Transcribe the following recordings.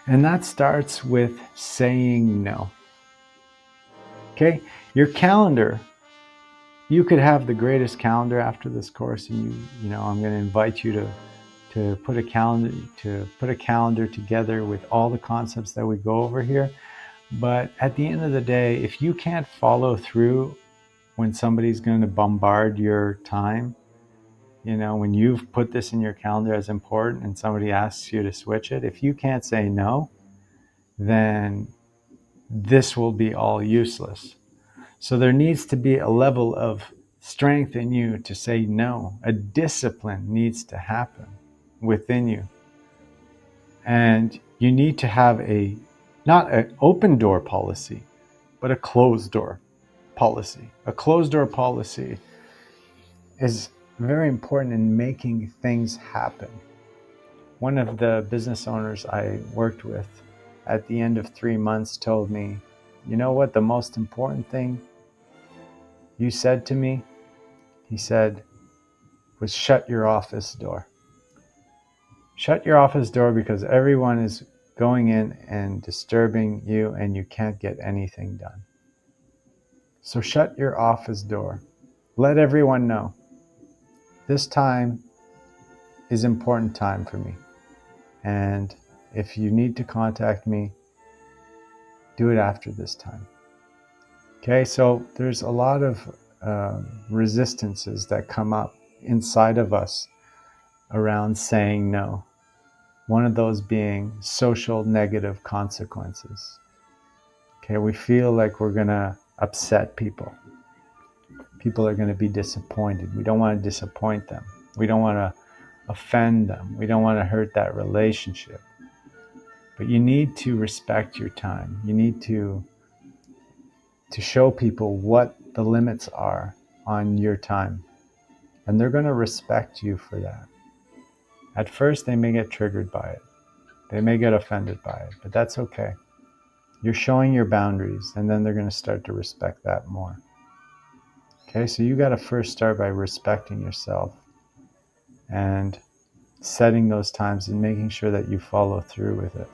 And that starts with saying no. Okay? Your calendar, you could have the greatest calendar after this course, and I'm going to invite you to put a calendar together with all the concepts that we go over here. But at the end of the day, if you can't follow through when somebody's going to bombard your time, when you've put this in your calendar as important and somebody asks you to switch it, if you can't say no, then this will be all useless. So there needs to be a level of strength in you to say no. A discipline needs to happen within you. And you need to have not an open door policy, but a closed door policy. A closed door policy is very important in making things happen. One of the business owners I worked with at the end of 3 months told me, you know what, the most important thing you said to me, he said, was shut your office door. Shut your office door because everyone is going in and disturbing you and you can't get anything done. So shut your office door. Let everyone know this time is important time for me. And if you need to contact me, do it after this time. Okay, so there's a lot of resistances that come up inside of us around saying no. One of those being social negative consequences. Okay, we feel like we're going to upset people. People are going to be disappointed. We don't want to disappoint them. We don't want to offend them. We don't want to hurt that relationship. But you need to respect your time. You need to show people what the limits are on your time. And they're going to respect you for that. At first, they may get triggered by it. They may get offended by it, but that's okay. You're showing your boundaries, and then they're going to start to respect that more. Okay, so you got to first start by respecting yourself and setting those times and making sure that you follow through with it.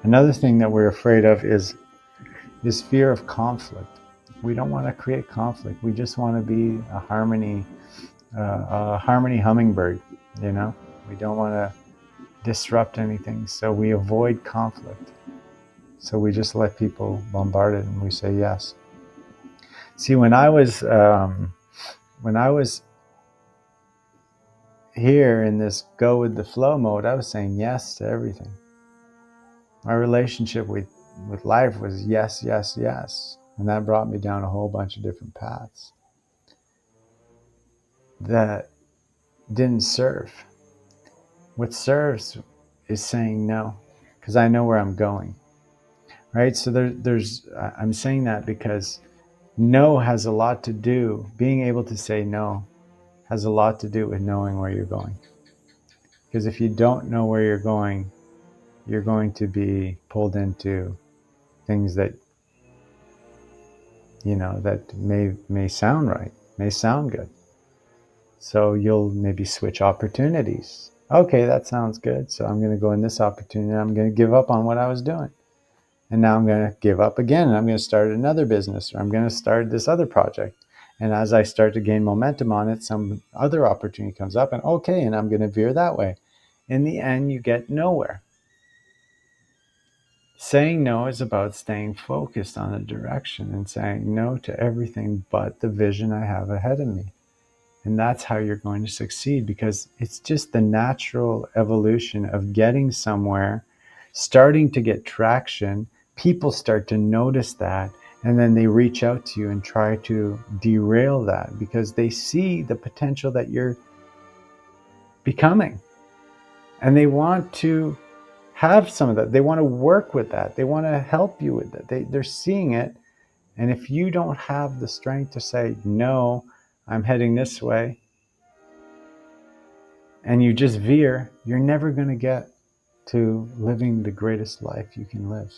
Another thing that we're afraid of is fear of conflict. We don't want to create conflict. We just want to be a harmony hummingbird, We don't want to disrupt anything, so we avoid conflict. So we just let people bombard it and we say yes. See, when I was here in this go with the flow mode, I was saying yes to everything. My relationship with life was yes, yes, yes. And that brought me down a whole bunch of different paths that didn't serve. What serves is saying no, because I know where I'm going. Right? So I'm saying that because no has a lot to do, being able to say no has a lot to do with knowing where you're going. Because if you don't know where you're going to be pulled into things that, that may sound right, may sound good. So you'll maybe switch opportunities. Okay, that sounds good. So I'm going to go in this opportunity. I'm going to give up on what I was doing. And now I'm going to give up again. And I'm going to start another business, or I'm going to start this other project. And as I start to gain momentum on it, some other opportunity comes up, and I'm going to veer that way. In the end, you get nowhere. Saying no is about staying focused on a direction and saying no to everything but the vision I have ahead of me. And that's how you're going to succeed, because it's just the natural evolution of getting somewhere, starting to get traction. People start to notice that, and then they reach out to you and try to derail that because they see the potential that you're becoming. And they want to have some of that. They want to work with that. They want to help you with that. They're seeing it. And if you don't have the strength to say, no, I'm heading this way, and you just veer, you're never going to get to living the greatest life you can live.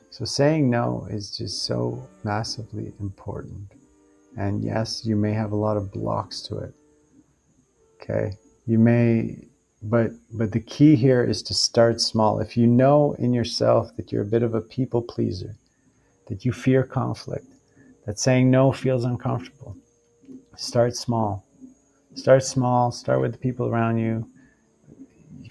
So saying no is just so massively important. And yes, you may have a lot of blocks to it. Okay. You may But the key here is to start small. If you know in yourself that you're a bit of a people pleaser, that you fear conflict, that saying no feels uncomfortable, start small. Start small, start with the people around you.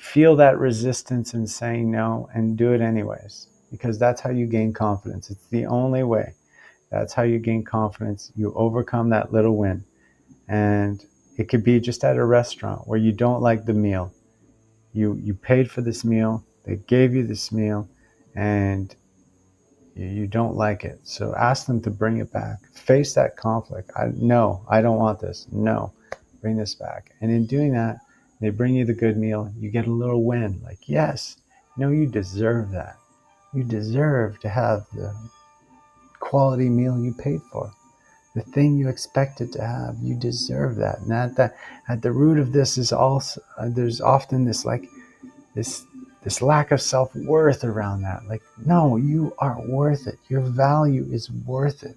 Feel that resistance in saying no and do it anyways, because that's how you gain confidence. It's the only way. That's how you gain confidence. You overcome that little win. And it could be just at a restaurant where you don't like the meal. You paid for this meal, they gave you this meal, and you don't like it. So ask them to bring it back. Face that conflict. No, I don't want this. No, bring this back. And in doing that, they bring you the good meal. You get a little win. Like, yes, you deserve that. You deserve to have the quality meal you paid for. The thing you expected to have, you deserve that. And at the root of this is also there's often this lack of self-worth around that. Like, no, you are worth it. Your value is worth it.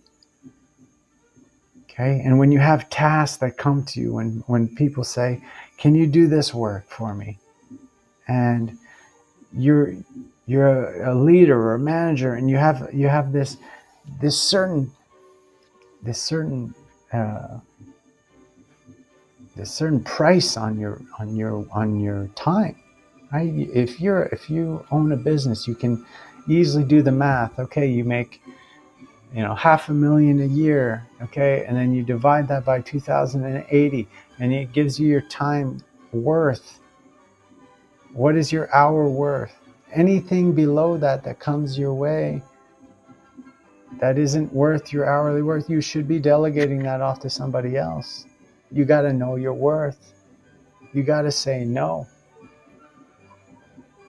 Okay? And when you have tasks that come to you, when people say, can you do this work for me? And you're a leader or a manager, and you have this certain uh, price on your time. Right? If you own a business, you can easily do the math. Okay, you make $500,000 a year. Okay, and then you divide that by 2,080, and it gives you your time worth. What is your hour worth? Anything below that comes your way that isn't worth your hourly worth, you should be delegating that off to somebody else. You got to know your worth. You got to say no.